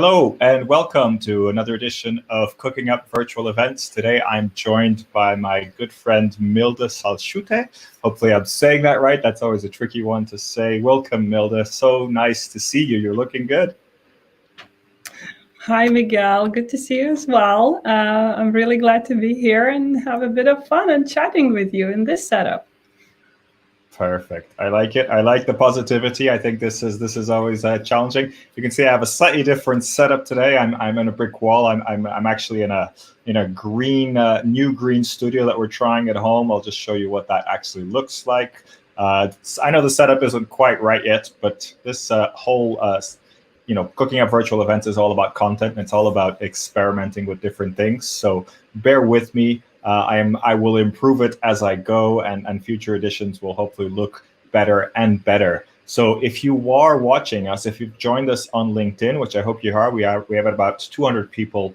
Hello and welcome to another edition of Cooking Up Virtual Events. Today I'm joined by my good friend Milda Salciute. Hopefully I'm saying that right. That's always a tricky one to say. Welcome, Milda. So nice to see you. You're looking good. Hi, Miguel. Good to see you as well. I'm really glad to be here and have a bit of fun and chatting with you in this setup. Perfect. I like it. I like the positivity. I think this is always challenging. You can see I have a slightly different setup today. I'm in a brick wall. I'm actually in a green new green studio that we're trying at home. I'll just show you what that actually looks like. I know the setup isn't quite right yet, but this whole Cooking Up Virtual Events is all about content. And it's all about experimenting with different things. So bear with me. I will improve it as I go, and future editions will hopefully look better and better. So if you are watching us, if you've joined us on LinkedIn, which I hope you are, we have about 200 people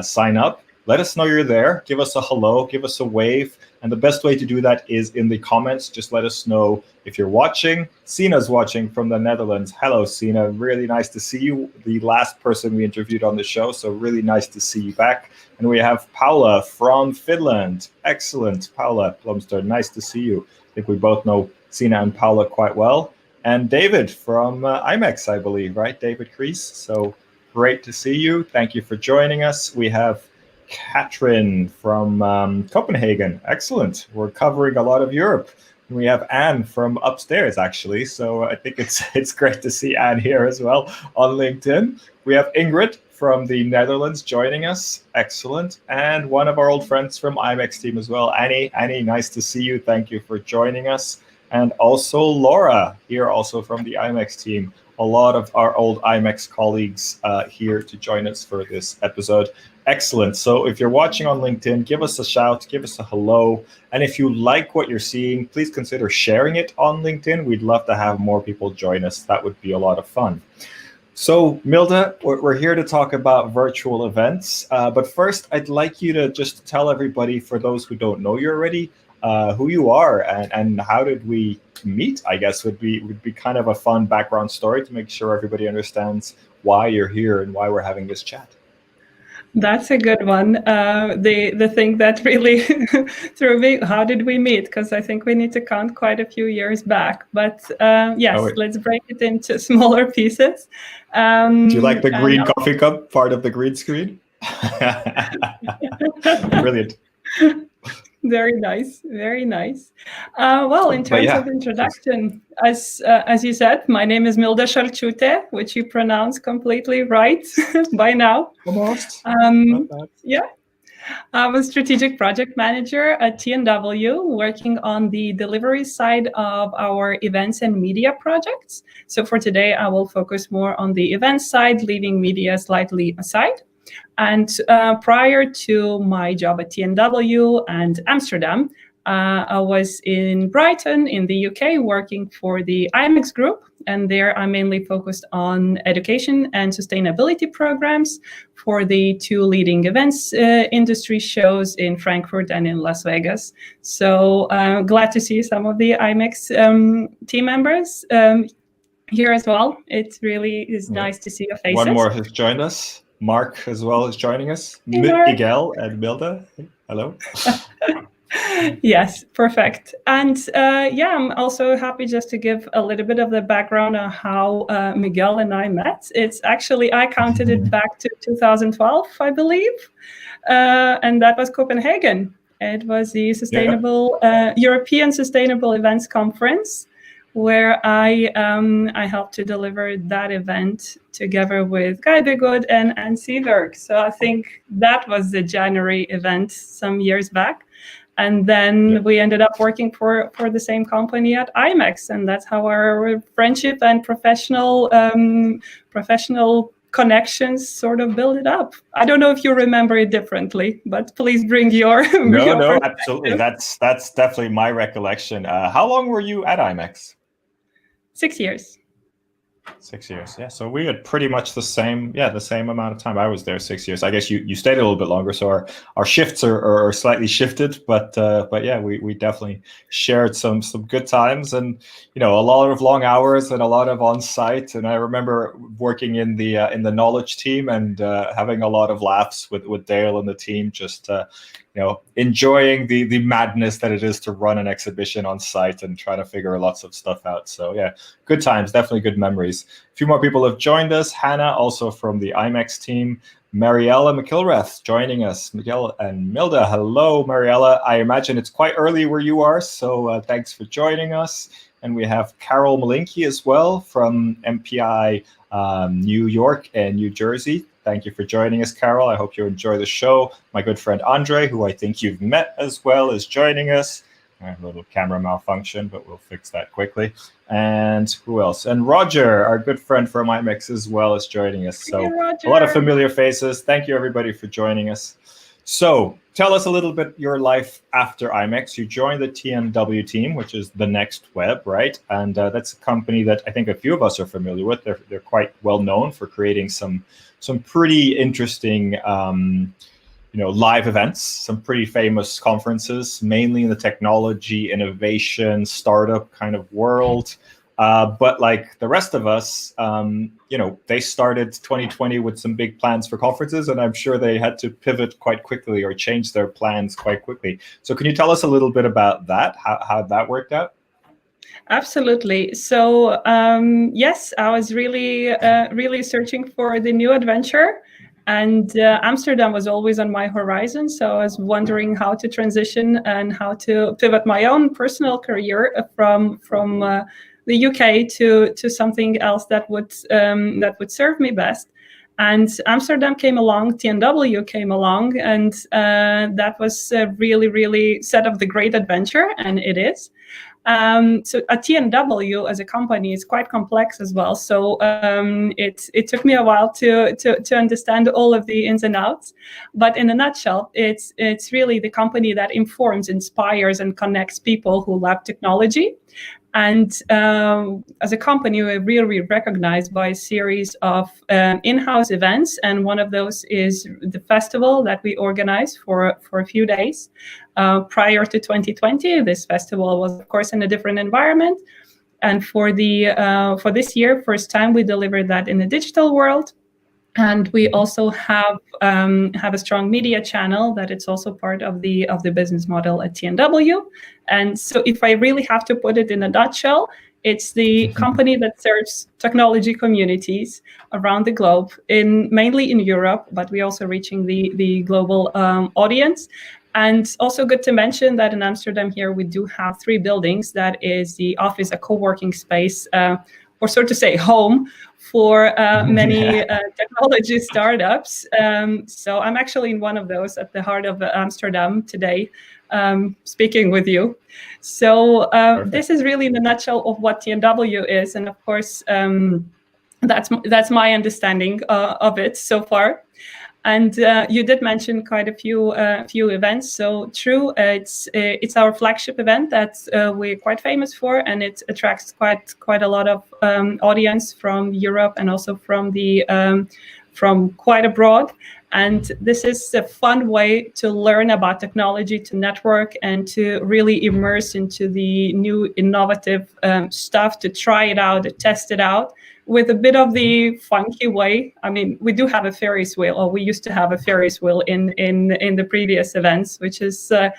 sign up. Let us know you're there. Give us a hello, give us a wave. And the best way to do that is in the comments. Just let us know if you're watching. Sina's watching from the Netherlands. Hello, Sina. Really nice to see you. The last person we interviewed on the show, so really nice to see you back. And we have Paula from Finland. Excellent, Paula Plumster. Nice to see you. I think we both know Sina and Paula quite well. And David from Imex, I believe, right? David Kreis. So great to see you. Thank you for joining us. We have Katrin from Copenhagen. Excellent. We're covering a lot of Europe. We have Anne from upstairs, actually. So I think it's great to see Anne here as well on LinkedIn. We have Ingrid from the Netherlands joining us. Excellent. And one of our old friends from Imex team as well. Annie, nice to see you. Thank you for joining us. And also Laura here also from the Imex team. A lot of our old Imex colleagues here to join us for this episode. Excellent. So if you're watching on LinkedIn, give us a shout, give us a hello. And if you like what you're seeing, please consider sharing it on LinkedIn. We'd love to have more people join us. That would be a lot of fun. So Milda, we're here to talk about virtual events. But first, I'd like you to just tell everybody, for those who don't know you already, who you are and how did we meet, I guess would be kind of a fun background story to make sure everybody understands why you're here and why we're having this chat. That's a good one. The thing that really threw me, how did we meet? Because I think we need to count quite a few years back. But yes, let's break it into smaller pieces. Do you like the green coffee cup part of the green screen? Brilliant. Very nice, very nice. Well, in terms of introduction, as you said, my name is Milda Salciute, which you pronounce completely right by now. Almost. Yeah. I'm a strategic project manager at TMW, working on the delivery side of our events and media projects. So for today, I will focus more on the events side, leaving media slightly aside. And prior to my job at TMW and Amsterdam, I was in Brighton in the UK working for the Imex group. And there I mainly focused on education and sustainability programs for the two leading events industry shows in Frankfurt and in Las Vegas. So glad to see some of the Imex team members here as well. It really is nice to see your faces. One more has joined us. Mark as well is joining us. Miguel and Milda. Hello. Yes, perfect. And I'm also happy just to give a little bit of the background on how Miguel and I met. It's actually, I counted it back to 2012, I believe. And that was Copenhagen. It was the European Sustainable Events Conference, where I helped to deliver that event together with Guy Biggood and Anne Seberg. So I think that was the January event some years back. And then we ended up working for the same company at Imex. And that's how our friendship and professional connections sort of build it up. I don't know if you remember it differently, but please bring your No, absolutely. That's definitely my recollection. How long were you at Imex? 6 years. 6 years, yeah. So we had pretty much the same amount of time. I was there 6 years. I guess you stayed a little bit longer, so our shifts are slightly shifted. But yeah, we definitely shared some good times, and a lot of long hours and a lot of on site. And I remember working in the knowledge team and having a lot of laughs with Dale and the team, just enjoying the madness that it is to run an exhibition on site and trying to figure lots of stuff out. So yeah, good times, definitely good memories. A few more people have joined us. Hannah, also from the Imex team. Mariella McIlrath joining us. Miguel and Milda, hello, Mariella. I imagine it's quite early where you are, so thanks for joining us. And we have Carol Malinky as well from MPI New York and New Jersey. Thank you for joining us, Carol. I hope you enjoy the show. My good friend Andre, who I think you've met as well, is joining us. A little camera malfunction, but we'll fix that quickly. And who else? And Roger, our good friend from Imex as well, is joining us. So a lot of familiar faces. Thank you, everybody, for joining us. So tell us a little bit your life after Imex. You joined the TMW team, which is the Next Web, right? And that's a company that I think a few of us are familiar with. They're quite well known for creating some pretty interesting live events, some pretty famous conferences, mainly in the technology, innovation, startup kind of world. But like the rest of us, they started 2020 with some big plans for conferences, and I'm sure they had to pivot quite quickly or change their plans quite quickly. So can you tell us a little bit about that, how that worked out? Absolutely. So yes, I was really searching for the new adventure. And Amsterdam was always on my horizon. So I was wondering how to transition and how to pivot my own personal career from the UK to something else that would serve me best. And Amsterdam came along, TMW came along, and that was really set up the great adventure, and it is. So a TMW as a company is quite complex as well. So it took me a while to understand all of the ins and outs. But in a nutshell, it's really the company that informs, inspires, and connects people who love technology. And as a company, we're really recognized by a series of in-house events. And one of those is the festival that we organize for a few days. Prior to 2020, this festival was, of course, in a different environment. And for this year, first time, we delivered that in a digital world. And we also have a strong media channel that it's also part of the business model at TMW. And so if I really have to put it in a nutshell, it's the company that serves technology communities around the globe, mainly in Europe, but we're also reaching the global audience. And also good to mention that in Amsterdam here, we do have 3 buildings. That is the office, a co-working space, or so to say, home for many technology startups. So I'm actually in one of those at the heart of Amsterdam today, speaking with you. So this is really in a nutshell of what TMW is. And of course, that's my understanding of it so far. And you did mention quite a few events. So true, it's our flagship event that we're quite famous for, and it attracts quite a lot of audience from Europe and also from quite abroad. And this is a fun way to learn about technology, to network, and to really immerse into the new innovative stuff, to try it out, to test it out, with a bit of the funky way. I mean, we do have a Ferris wheel, or we used to have a Ferris wheel in the previous events, which is a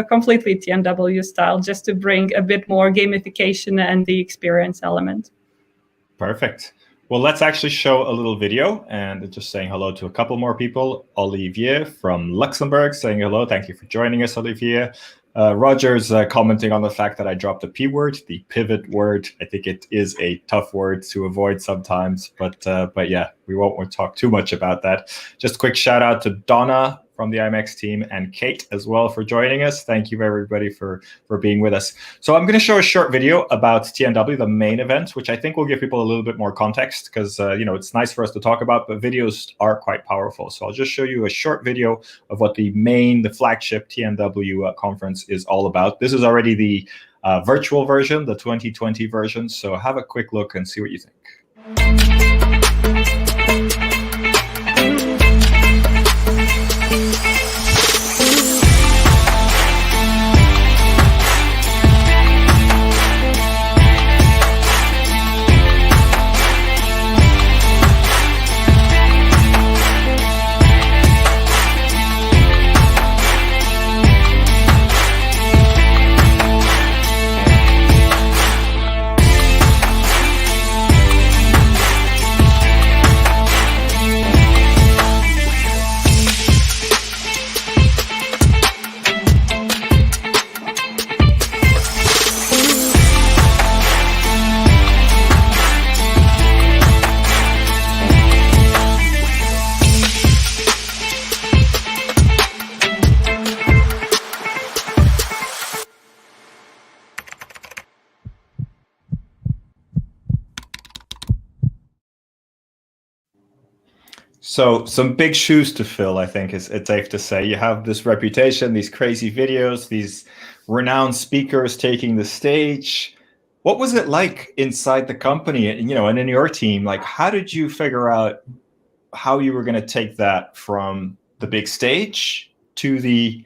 completely TMW style, just to bring a bit more gamification and the experience element. Perfect. Well, let's actually show a little video, and just saying hello to a couple more people. Olivier from Luxembourg saying hello. Thank you for joining us, Olivier. Roger's commenting on the fact that I dropped the P word, the pivot word. I think it is a tough word to avoid sometimes, but yeah, we won't talk too much about that. Just a quick shout out to Donna from the Imex team and Kate as well for joining us. Thank you everybody for being with us. So I'm going to show a short video about TMW, the main event, which I think will give people a little bit more context, because it's nice for us to talk about, but videos are quite powerful. So I'll just show you a short video of what the flagship TMW conference is all about. This is already the virtual version, the 2020 version. So have a quick look and see what you think. So some big shoes to fill, I think it's safe to say. You have this reputation, these crazy videos, these renowned speakers taking the stage. What was it like inside the company, and in your team? Like, how did you figure out how you were going to take that from the big stage to the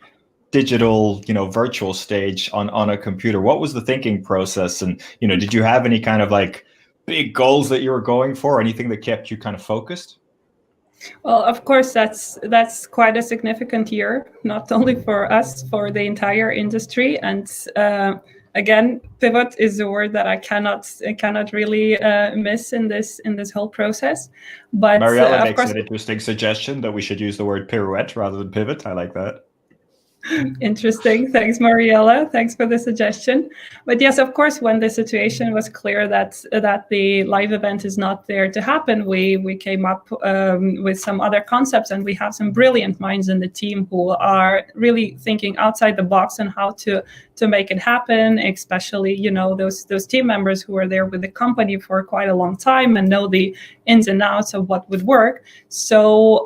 digital, virtual stage on a computer? What was the thinking process? And, did you have any kind of like big goals that you were going for, anything that kept you kind of focused? Well, of course, that's quite a significant year, not only for us, for the entire industry. And again, pivot is a word that I cannot really miss in this whole process. But Mariella makes an interesting suggestion that we should use the word pirouette rather than pivot. I like that. Interesting. Thanks, Mariella. Thanks for the suggestion. But yes, of course, when the situation was clear that the live event is not there to happen, we came up with some other concepts, and we have some brilliant minds in the team who are really thinking outside the box on how to make it happen, especially, those team members who are there with the company for quite a long time and know the ins and outs of what would work. So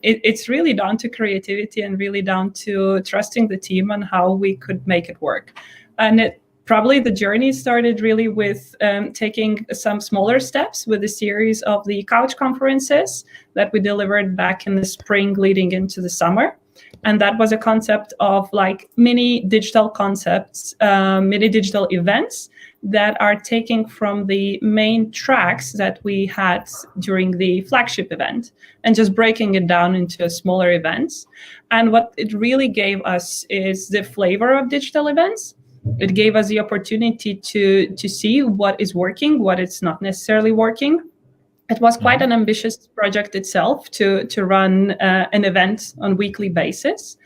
it's really down to creativity and really down to trusting the team on how we could make it work. And probably the journey started really with taking some smaller steps with a series of the couch conferences that we delivered back in the spring leading into the summer. And that was a concept of like mini digital concepts, mini digital events that are taking from the main tracks that we had during the flagship event and just breaking it down into smaller events. And what it really gave us is the flavor of digital events. It gave us the opportunity to see what is working, what is not necessarily working. It was quite an ambitious project itself to run an event on a weekly basis.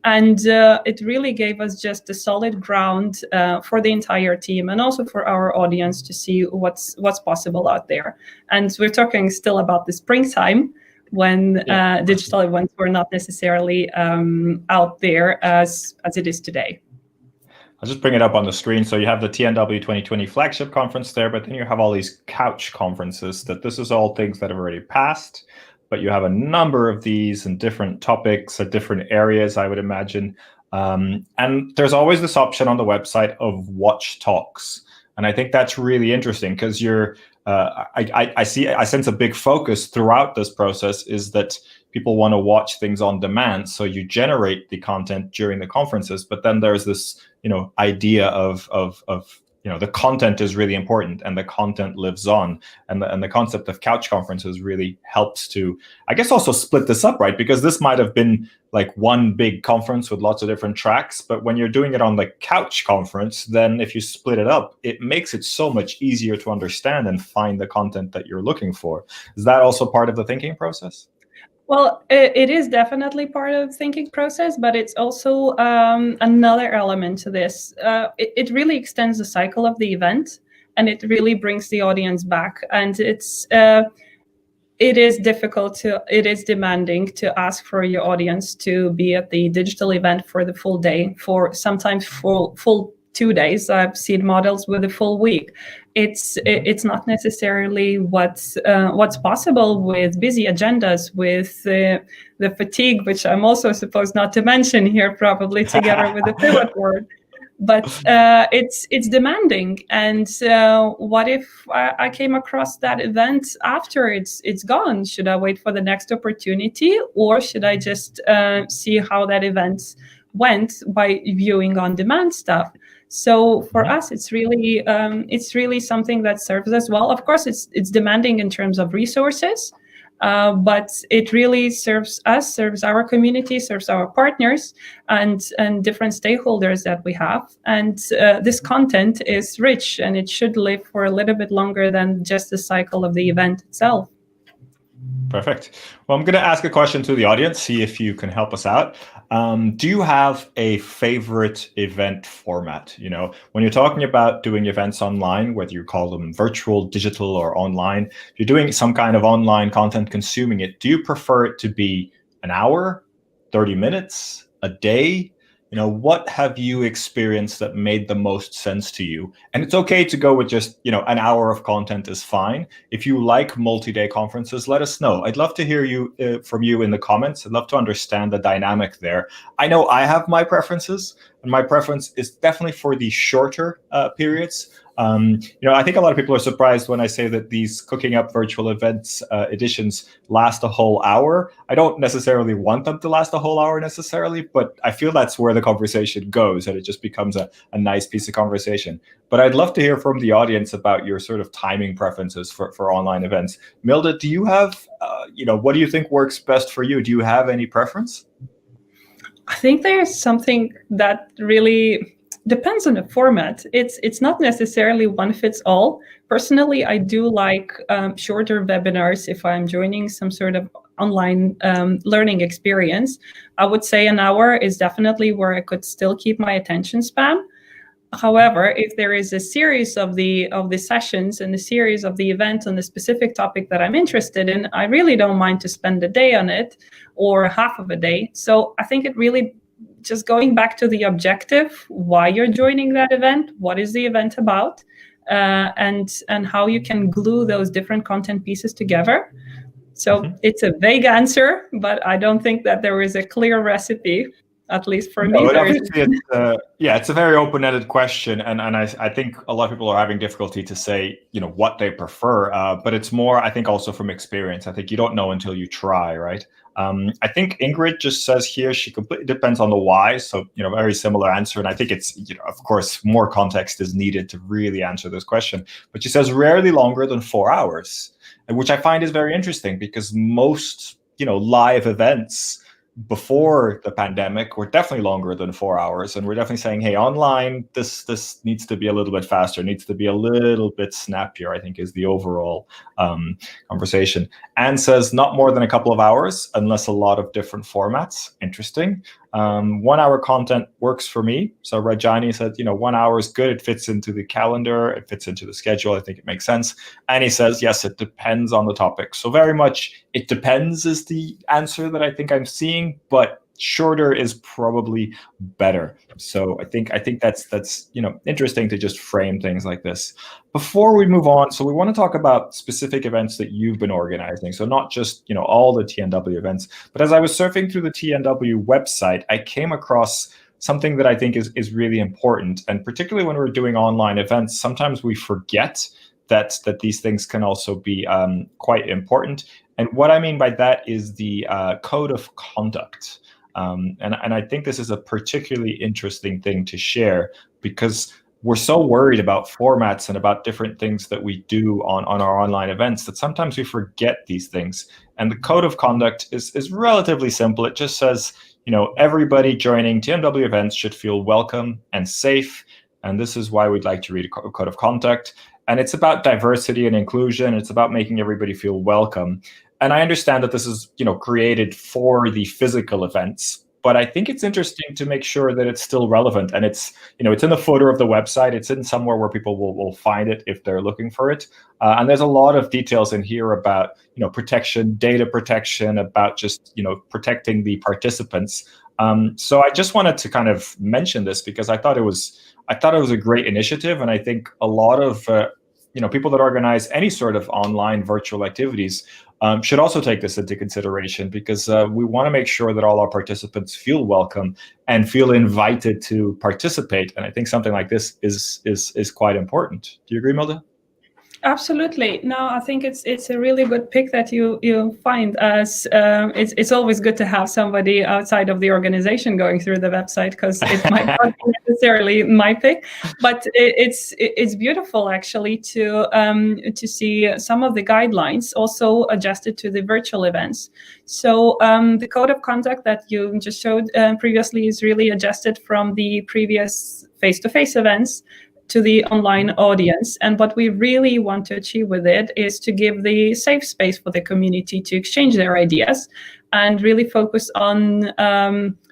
And it really gave us just a solid ground for the entire team and also for our audience to see what's possible out there. And we're talking still about the springtime when digital events were not necessarily out there as it is today. I'll just bring it up on the screen. So you have the TMW 2020 flagship conference there, but then you have all these couch conferences that this is all things that have already passed, but you have a number of these and different topics at different areas, I would imagine. And there's always this option on the website of watch talks. And I think that's really interesting because I sense a big focus throughout this process is that people want to watch things on demand. So you generate the content during the conferences, but then there's this, idea of the content is really important and the content lives on. And the concept of couch conferences really helps to, I guess, also split this up, right? Because this might have been like one big conference with lots of different tracks, but when you're doing it on the couch conference, then if you split it up, it makes it so much easier to understand and find the content that you're looking for. Is that also part of the thinking process? Well, it is definitely part of the thinking process, but it's also another element to this. It really extends the cycle of the event, and it really brings the audience back. And it is demanding to ask for your audience to be at the digital event for the full day, for sometimes full 2 days. I've seen models with a full week. It's not necessarily what's possible with busy agendas, with the fatigue, which I'm also supposed not to mention here, probably together with the pivot word. but it's demanding. And what if I came across that event after it's gone? Should I wait for the next opportunity, or should I just see how that event went by viewing on demand stuff? So for us, it's really something that serves us well. Of course, it's demanding in terms of resources, but it really serves us, serves our community, serves our partners and different stakeholders that we have. And this content is rich, and it should live for a little bit longer than just the cycle of the event itself. Perfect. Well, I'm going to ask a question to the audience, see if you can help us out. Do you have a favorite event format? You know, when you're talking about doing events online, whether you call them virtual, digital, or online, if you're doing some kind of online content, consuming it, do you prefer it to be an hour, 30 minutes, a day? You know, what have you experienced that made the most sense to you? And it's okay to go with just, you know, an hour of content is fine. If you like multi-day conferences, let us know. I'd love to hear from you in the comments. I'd love to understand the dynamic there. I know I have my preferences, and my preference is definitely for the shorter periods. You know, I think a lot of people are surprised when I say that these Cooking Up virtual events editions last a whole hour. I don't necessarily want them to last a whole hour necessarily, but I feel that's where the conversation goes, and it just becomes a nice piece of conversation. But I'd love to hear from the audience about your sort of timing preferences for online events. Milda, do you have, you know, what do you think works best for you? Do you have any preference? I think there's something that really depends on the format. It's not necessarily one fits all. Personally, I do like shorter webinars if I'm joining some sort of online learning experience. I would say an hour is definitely where I could still keep my attention span. However, if there is a series of the sessions and a series of the event on the specific topic that I'm interested in, I really don't mind to spend a day on it or half of a day. So I think it really just going back to the objective, why you're joining that event, what is the event about, and how you can glue those different content pieces together. So It's a vague answer, but I don't think that there is a clear recipe, at least for me. It's a very open-ended question, and I think a lot of people are having difficulty to say, you know, what they prefer, but it's more, I think, also from experience. I think you don't know until you try, right? I think Ingrid just says here she completely depends on the why. So, you know, very similar answer. And I think it's, you know, of course, more context is needed to really answer this question. But she says rarely longer than 4 hours, which I find is very interesting because most, you know, live events before the pandemic were definitely longer than 4 hours. And we're definitely saying, hey, online, this needs to be a little bit faster, needs to be a little bit snappier, I think is the overall conversation. Anne says not more than a couple of hours unless a lot of different formats. Interesting. 1 hour content works for me. So Rajani said, you know, 1 hour is good. It fits into the calendar. It fits into the schedule. I think it makes sense. And he says, yes, it depends on the topic. So very much it depends is the answer that I think I'm seeing, but shorter is probably better. So I think that's you know, interesting to just frame things like this. Before we move on, so we want to talk about specific events that you've been organizing. So not just, you know, all the TMW events, but as I was surfing through the TMW website, I came across something that I think is really important. And particularly when we're doing online events, sometimes we forget that these things can also be quite important. And what I mean by that is the code of conduct. And I think this is a particularly interesting thing to share because we're so worried about formats and about different things that we do on our online events that sometimes we forget these things. And the code of conduct is relatively simple. It just says, you know, everybody joining TMW events should feel welcome and safe. And this is why we'd like to read a code of conduct. And it's about diversity and inclusion. It's about making everybody feel welcome. And I understand that this is, you know, created for the physical events, but I think it's interesting to make sure that it's still relevant. And it's, you know, it's in the footer of the website. It's in somewhere where people will find it if they're looking for it. And there's a lot of details in here about, you know, protection, data protection, about just, you know, protecting the participants. So I just wanted to kind of mention this because I thought it was a great initiative. And I think a lot of people that organize any sort of online virtual activities should also take this into consideration, because we want to make sure that all our participants feel welcome and feel invited to participate. And I think something like this is quite important. Do you agree, Milda? Absolutely. No, I think it's a really good pick that you find, as it's always good to have somebody outside of the organization going through the website, because it might not be necessarily my pick, but it's beautiful actually to see some of the guidelines also adjusted to the virtual events. So the code of conduct that you just showed previously is really adjusted from the previous face-to-face events to the online audience. And what we really want to achieve with it is to give the safe space for the community to exchange their ideas and really focus on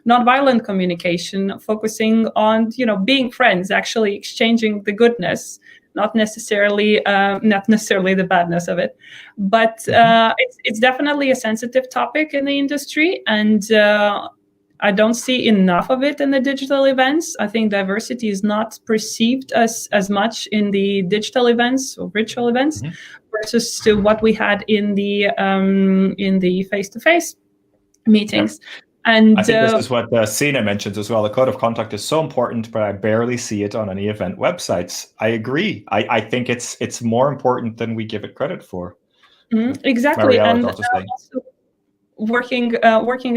nonviolent communication, focusing on, being friends, actually exchanging the goodness, not necessarily the badness of it. But it's definitely a sensitive topic in the industry, and I don't see enough of it in the digital events. I think diversity is not perceived as much in the digital events or virtual events versus to what we had in the face-to-face meetings. Yep. And I think this is what Sina mentions as well. The code of conduct is so important, but I barely see it on any event websites. I agree. I think it's more important than we give it credit for. Exactly. Mariella, And also working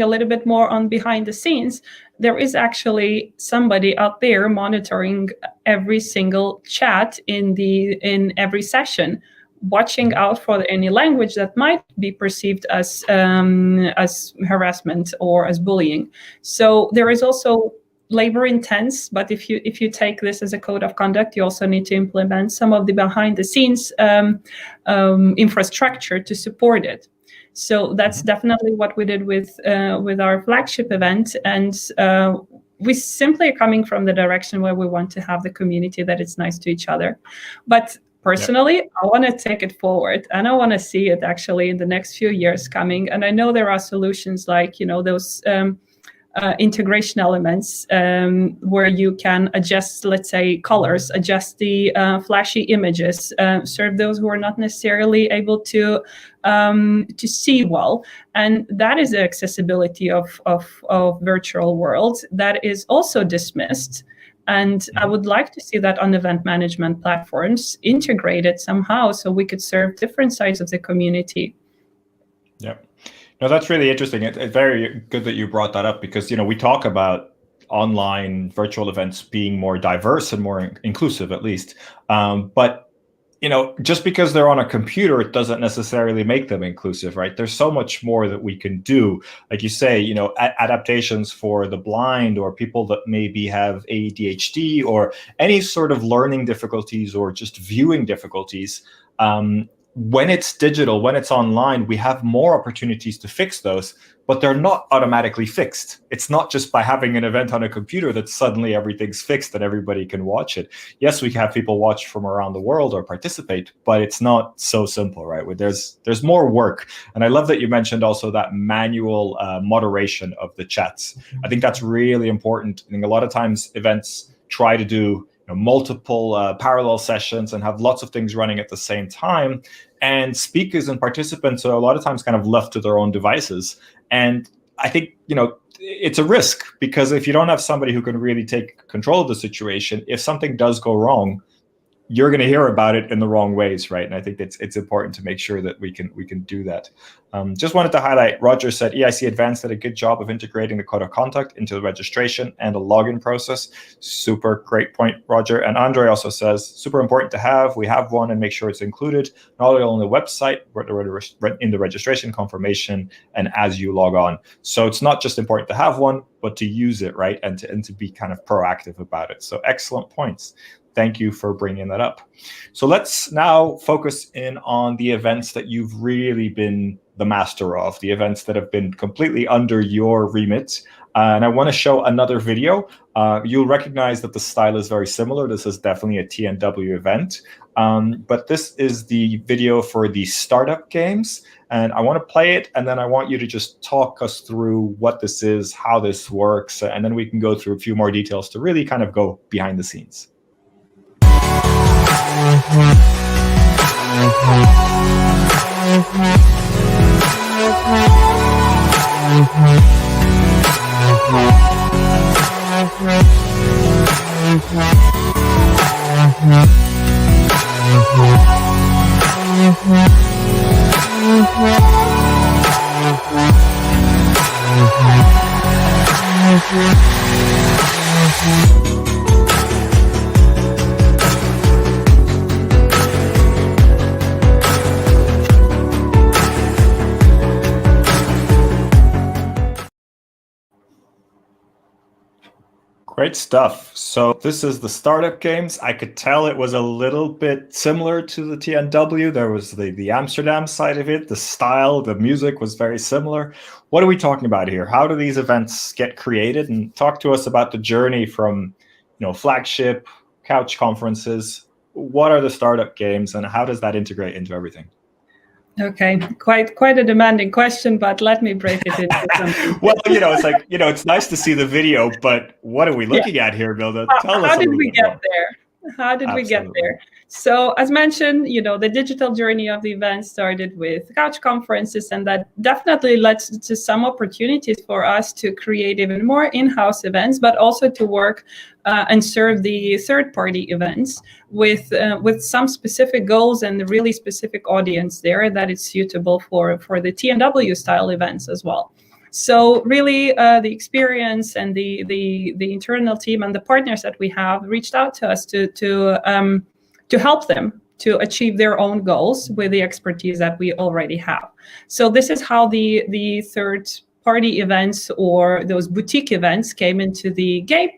a little bit more on behind the scenes, there is actually somebody out there monitoring every single chat in every session, watching out for any language that might be perceived as harassment or as bullying. So there is also labor intense, but if you take this as a code of conduct, you also need to implement some of the behind the scenes infrastructure to support it. So that's definitely what we did with our flagship event, and we simply are coming from the direction where we want to have the community that it's nice to each other. But personally, I want to take it forward, and I want to see it actually in the next few years coming. And I know there are solutions like those integration elements where you can adjust, let's say, colors, adjust the flashy images, serve those who are not necessarily able to see well. And that is the accessibility of virtual world that is also dismissed. And I would like to see that on event management platforms integrated somehow, so we could serve different sides of the community. Yeah. No, that's really interesting. It's very good that you brought that up, because, we talk about online virtual events being more diverse and more inclusive, at least. But, just because they're on a computer, it doesn't necessarily make them inclusive, right? There's so much more that we can do. Like you say, adaptations for the blind or people that maybe have ADHD or any sort of learning difficulties or just viewing difficulties. When it's digital, when it's online, we have more opportunities to fix those, but they're not automatically fixed. It's not just by having an event on a computer that suddenly everything's fixed and everybody can watch it. Yes, we can have people watch from around the world or participate, but it's not so simple, right? There's more work. And I love that you mentioned also that manual moderation of the chats. I think that's really important. I think a lot of times events try to do multiple parallel sessions and have lots of things running at the same time. And speakers and participants are a lot of times kind of left to their own devices. And I think, it's a risk, because if you don't have somebody who can really take control of the situation, if something does go wrong, you're going to hear about it in the wrong ways, right? And I think it's important to make sure that we can do that. Just wanted to highlight, Roger said EIC Advanced did a good job of integrating the code of conduct into the registration and the login process. Super great point, Roger. And Andre also says, super important to have. We have one, and make sure it's included, not only on the website, but in the registration confirmation and as you log on. So it's not just important to have one, but to use it, right? And to be kind of proactive about it. So excellent points. Thank you for bringing that up. So let's now focus in on the events that you've really been the master of, the events that have been completely under your remit. And I want to show another video. You'll recognize that the style is very similar. This is definitely a TMW event. But this is the video for the startup games. And I want to play it, and then I want you to just talk us through what this is, how this works, and then we can go through a few more details to really kind of go behind the scenes. Great stuff. So this is the startup games. I could tell it was a little bit similar to the TMW. There was the Amsterdam side of it. The style, the music was very similar. What are we talking about here? How do these events get created? And talk to us about the journey from, flagship, couch conferences. What are the startup games and how does that integrate into everything? Okay, quite a demanding question, but let me break it into something. Well, it's like, it's nice to see the video, but what are we looking at here, Milda? Tell us how a did little we bit get more. there? How did we get Absolutely. there? So as mentioned, the digital journey of the event started with couch conferences, and that definitely led to some opportunities for us to create even more in-house events, but also to work and serve the third-party events with some specific goals and a really specific audience there that is suitable for the TMW style events as well. So really, the experience and the internal team and the partners that we have reached out to us to help them to achieve their own goals with the expertise that we already have. So this is how the third party events or those boutique events came into the game,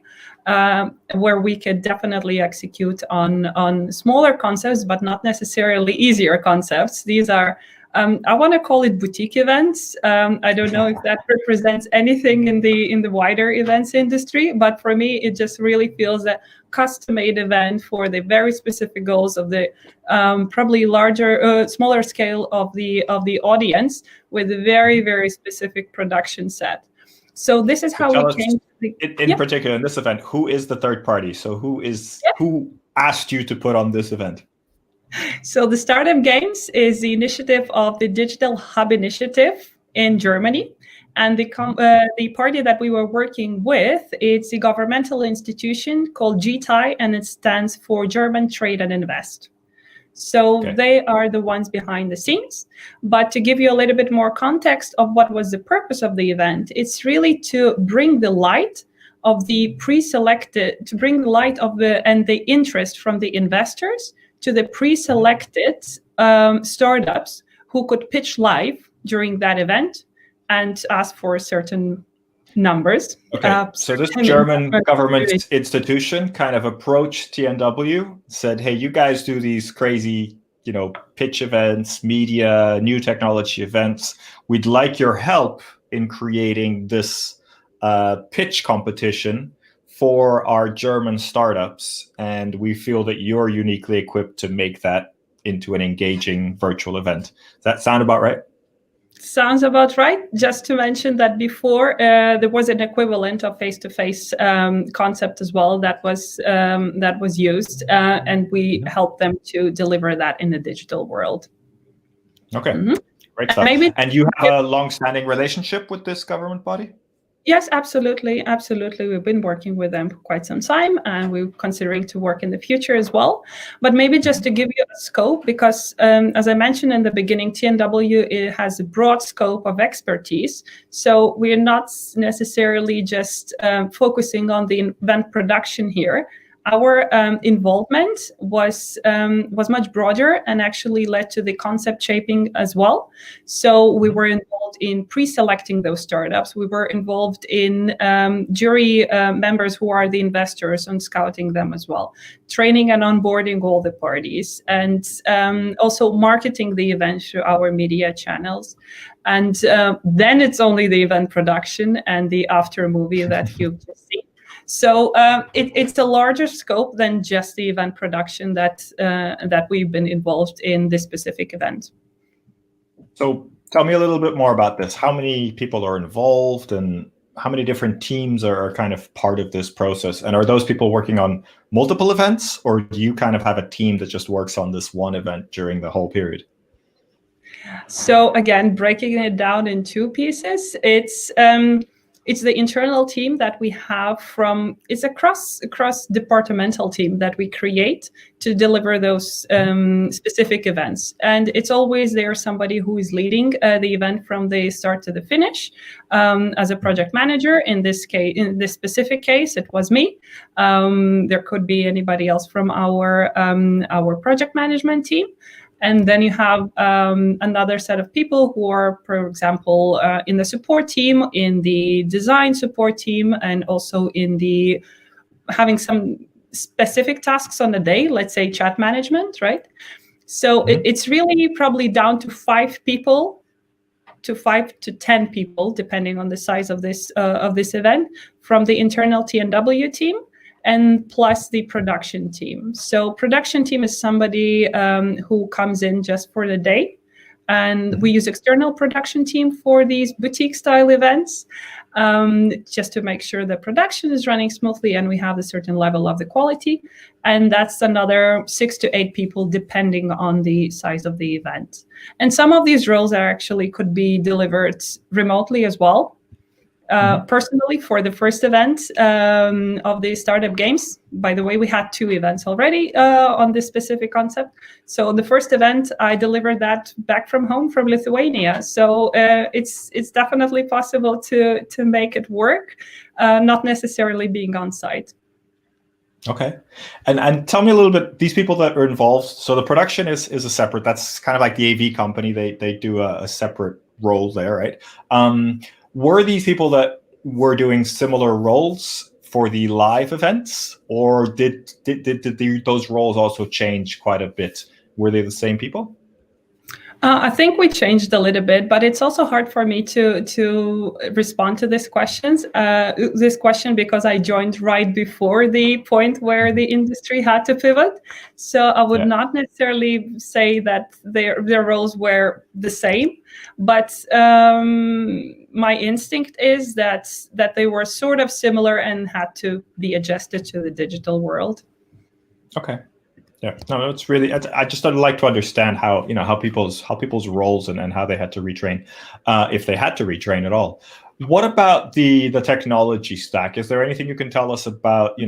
where we could definitely execute on smaller concepts, but not necessarily easier concepts. These are I want to call it boutique events. I don't know if that represents anything in the wider events industry, but for me, it just really feels a custom-made event for the very specific goals of the probably smaller scale of the audience with a very, very specific production set. So this is how we came. In particular, in this event, who is the third party? So who asked you to put on this event? So the Startup Games is the initiative of the Digital Hub Initiative in Germany. And the party that we were working with, it's a governmental institution called GTI, and it stands for German Trade and Invest. So They are the ones behind the scenes. But to give you a little bit more context of what was the purpose of the event, it's really to bring the light of the pre-selected, to bring the light of and the interest from the investors to the pre-selected startups who could pitch live during that event and ask for certain numbers. Okay, so this German government institution kind of approached TMW, said, hey, you guys do these crazy, pitch events, media, new technology events. We'd like your help in creating this pitch competition for our German startups, and we feel that you're uniquely equipped to make that into an engaging virtual event. Does that sound about right? Sounds about right. Just to mention that before there was an equivalent of face-to-face concept as well that was used, and we helped them to deliver that in the digital world. Okay, great stuff. And you have a long-standing relationship with this government body? Yes, absolutely. We've been working with them for quite some time, and we're considering to work in the future as well. But maybe just to give you a scope, because as I mentioned in the beginning, TMW, it has a broad scope of expertise. So we're not necessarily just focusing on the event production here. Our involvement was much broader and actually led to the concept shaping as well. So we were involved in pre-selecting those startups. We were involved in jury members who are the investors and scouting them as well, training and onboarding all the parties, and also marketing the event through our media channels. And then it's only the event production and the after movie that you've just seen. So it's a larger scope than just the event production that we've been involved in this specific event. So tell me a little bit more about this. How many people are involved, and many different teams are kind of part of this process? And are those people working on multiple events, or do you kind of have a team that just works on this one event during the whole period? So again, breaking it down in two pieces, it's the internal team that we have it's a cross departmental team that we create to deliver those specific events. And it's always there somebody who is leading the event from the start to the finish. As a project manager, in this specific case, it was me. There could be anybody else from our project management team. And then you have another set of people who are, for example, in the support team, in the design support team, and also in having some specific tasks on the day, let's say chat management, right? So it's really probably down to 5 people, to 5 to 10 people, depending on the size of this event, from the internal TMW team, and plus the production team. So production team is somebody who comes in just for the day. And we use external production team for these boutique style events, just to make sure the production is running smoothly and we have a certain level of the quality. And that's another 6 to 8 people, depending on the size of the event. And some of these roles could be delivered remotely as well. Personally, for the first event of the startup games, by the way, we had 2 events already on this specific concept. So the first event, I delivered that back from home from Lithuania. So it's definitely possible to make it work, not necessarily being on site. Okay. And tell me a little bit, these people that are involved, so the production is a separate, that's kind of like the AV company, they do a separate role there, right? Were these people that were doing similar roles for the live events, or did those roles also change quite a bit? Were they the same people? I think we changed a little bit, but it's also hard for me to respond to this question because I joined right before the point where the industry had to pivot. So I would not necessarily say that their roles were the same, but my instinct is that they were sort of similar and had to be adjusted to the digital world. Okay. Yeah, no, it's really. I just would like to understand how people's roles and how they had to retrain, if they had to retrain at all. What about the technology stack? Is there anything you can tell us about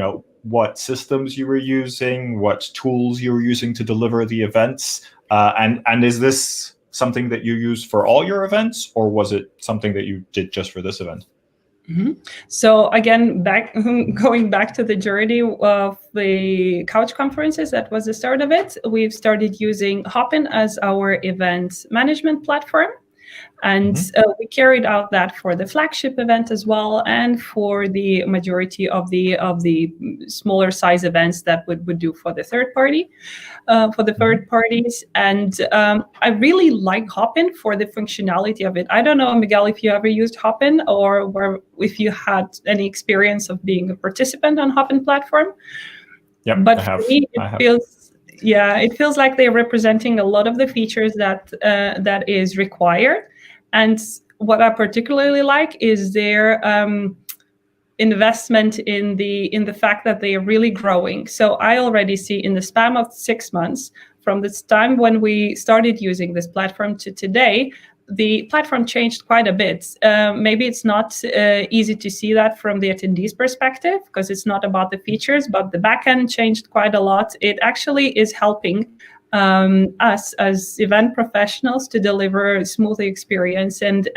what systems you were using, what tools you were using to deliver the events, and is this something that you use for all your events, or was it something that you did just for this event? So again, going back to the journey of the couch conferences, that was the start of it. We've started using Hoppin as our event management platform. And we carried out that for the flagship event as well, and for the majority of the smaller size events that would do for the third parties. And I really like Hoppin for the functionality of it. I don't know, Miguel, if you ever used Hoppin or if you had any experience of being a participant on Hoppin platform. Yeah, but for me, it feels like they're representing a lot of the features that is required. And what I particularly like is their investment in the fact that they are really growing. So I already see in the span of 6 months, from this time when we started using this platform to today, the platform changed quite a bit. Maybe it's not easy to see that from the attendees' perspective, because it's not about the features, but the backend changed quite a lot. It actually is helping us as event professionals to deliver a smooth experience and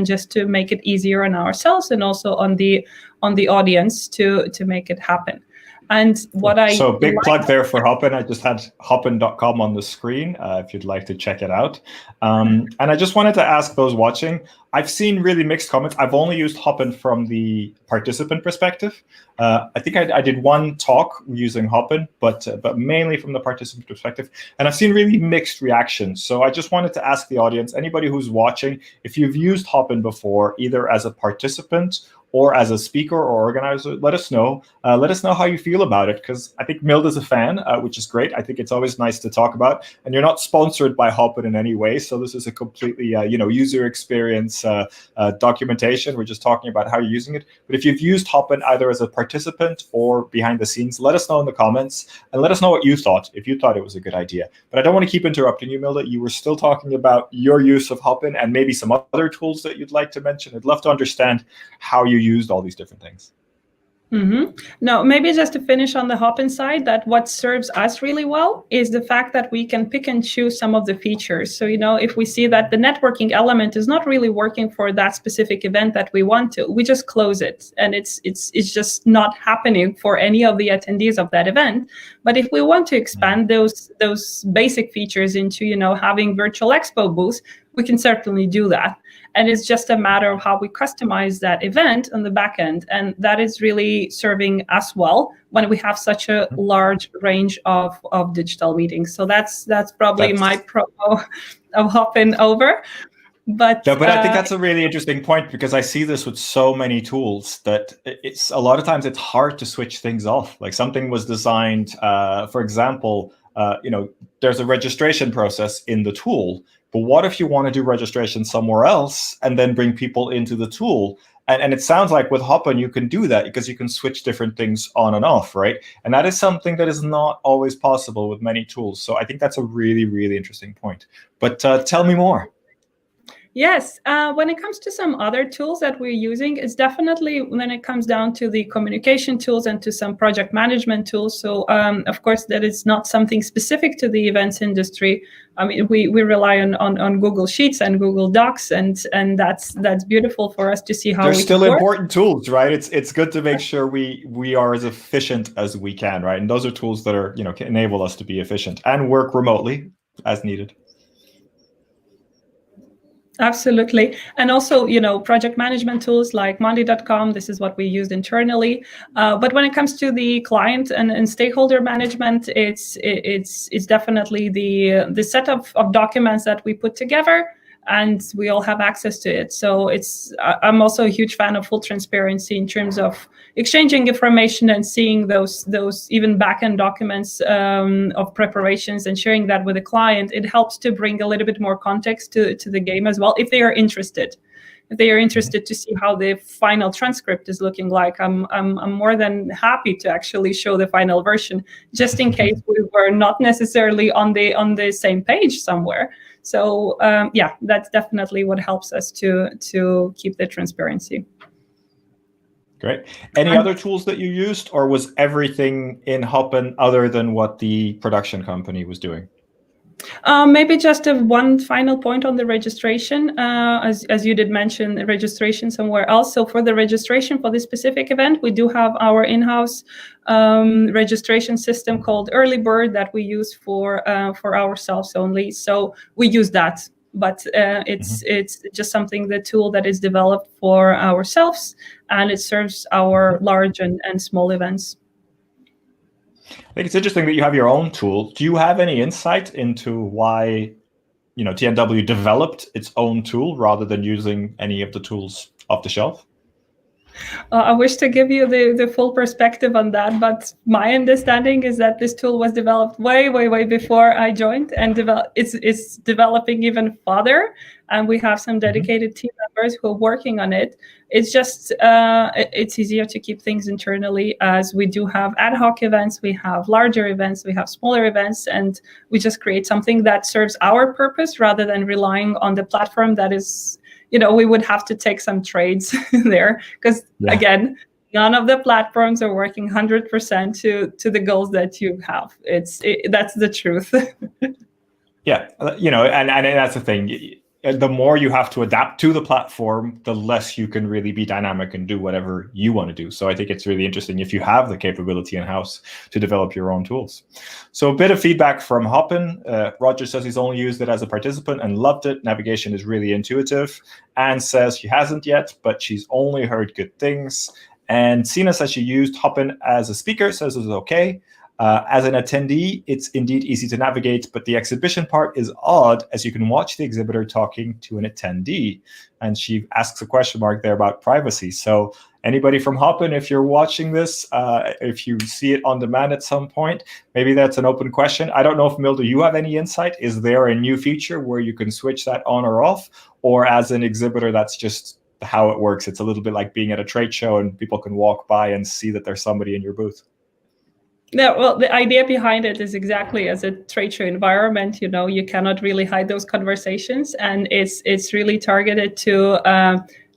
just to make it easier on ourselves and also on the audience to make it happen. And so big plug there for Hoppin. I just had hoppin.com on the screen if you'd like to check it out. And I just wanted to ask those watching, I've seen really mixed comments. I've only used Hoppin from the participant perspective. I think I did one talk using Hoppin, but mainly from the participant perspective. And I've seen really mixed reactions. So I just wanted to ask the audience, anybody who's watching, if you've used Hoppin before, either as a participant or as a speaker or organizer, let us know. Let us know how you feel about it, because I think Milda's a fan, which is great. I think it's always nice to talk about. And you're not sponsored by Hoppin in any way, so this is a completely user experience documentation. We're just talking about how you're using it. But if you've used Hoppin either as a participant or behind the scenes, let us know in the comments, and let us know what you thought, if you thought it was a good idea. But I don't want to keep interrupting you, Milda. You were still talking about your use of Hoppin and maybe some other tools that you'd like to mention. I'd love to understand how you used all these different things. No, maybe just to finish on the Hoppin side, that what serves us really well is the fact that we can pick and choose some of the features. So, if we see that the networking element is not really working for that specific event that we want to, we just close it, and it's just not happening for any of the attendees of that event. But if we want to expand those basic features into, having virtual expo booths, we can certainly do that. And it's just a matter of how we customize that event on the back end. And that is really serving us well when we have such a large range of digital meetings. So that's probably my promo of Hoppin over. But I think that's a really interesting point, because I see this with so many tools that it's a lot of times it's hard to switch things off. Like something was designed, for example, there's a registration process in the tool. But what if you want to do registration somewhere else and then bring people into the tool? And it sounds like with Hoppin, you can do that because you can switch different things on and off, right? And that is something that is not always possible with many tools. So I think that's a really, really interesting point. But tell me more. Yes, when it comes to some other tools that we're using, it's definitely when it comes down to the communication tools and to some project management tools. So, of course, that is not something specific to the events industry. I mean, we rely on Google Sheets and Google Docs, and that's beautiful for us to see how they're still work. Important tools, right? It's good to make sure we are as efficient as we can, right? And those are tools that are can enable us to be efficient and work remotely as needed. Absolutely. And also, project management tools like Monday.com, this is what we used internally. But when it comes to the client and stakeholder management, it's definitely the set of documents that we put together, and we all have access to it. So I'm also a huge fan of full transparency in terms of exchanging information and seeing those even back-end documents of preparations and sharing that with the client. It helps to bring a little bit more context to the game as well, if they are interested. If they are interested to see how the final transcript is looking like, I'm more than happy to actually show the final version, just in case we were not necessarily on the same page somewhere. So that's definitely what helps us to keep the transparency. Great. Any other tools that you used, or was everything in Hoppin other than what the production company was doing? Maybe just one final point on the registration, as you did mention registration somewhere else. So for the registration for this specific event, we do have our in-house registration system called Early Bird that we use for ourselves only. So we use that, but it's just something, the tool that is developed for ourselves, and it serves our large and small events. I think it's interesting that you have your own tool. Do you have any insight into why, TMW developed its own tool rather than using any of the tools off the shelf? I wish to give you the full perspective on that, but my understanding is that this tool was developed way before I joined, and it's developing even further. And we have some dedicated team members who are working on it. It's just it's easier to keep things internally, as we do have ad hoc events, we have larger events, we have smaller events, and we just create something that serves our purpose rather than relying on the platform that is. We would have to take some trades there, because again, none of the platforms are working 100% to the goals that you have. That's the truth. Yeah, and that's the thing. The more you have to adapt to the platform, the less you can really be dynamic and do whatever you want to do. So I think it's really interesting if you have the capability in-house to develop your own tools. So a bit of feedback from Hoppin. Roger says he's only used it as a participant and loved it. Navigation is really intuitive. Anne says she hasn't yet, but she's only heard good things. And Sina says she used Hoppin as a speaker, says it's okay. As an attendee, it's indeed easy to navigate, but the exhibition part is odd as you can watch the exhibitor talking to an attendee. And she asks a question mark there about privacy. So anybody from Hoppin, if you're watching this, if you see it on demand at some point, maybe that's an open question. I don't know if, Milda, you have any insight. Is there a new feature where you can switch that on or off? Or as an exhibitor, that's just how it works? It's a little bit like being at a trade show and people can walk by and see that there's somebody in your booth. No, well, the idea behind it is exactly as a trade show environment. You cannot really hide those conversations, and it's really targeted to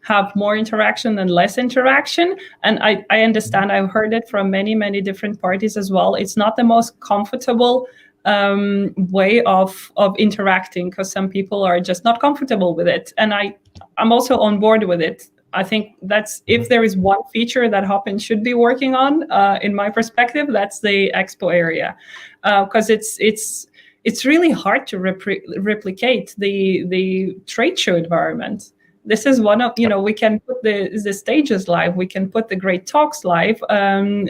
have more interaction than less interaction. And I understand. I've heard it from many different parties as well. It's not the most comfortable way of interacting because some people are just not comfortable with it, and I'm also on board with it. I think that's, if there is one feature that Hoppin should be working on, in my perspective, that's the expo area, because it's really hard to replicate the trade show environment. This is one of, we can put the stages live, we can put the great talks live on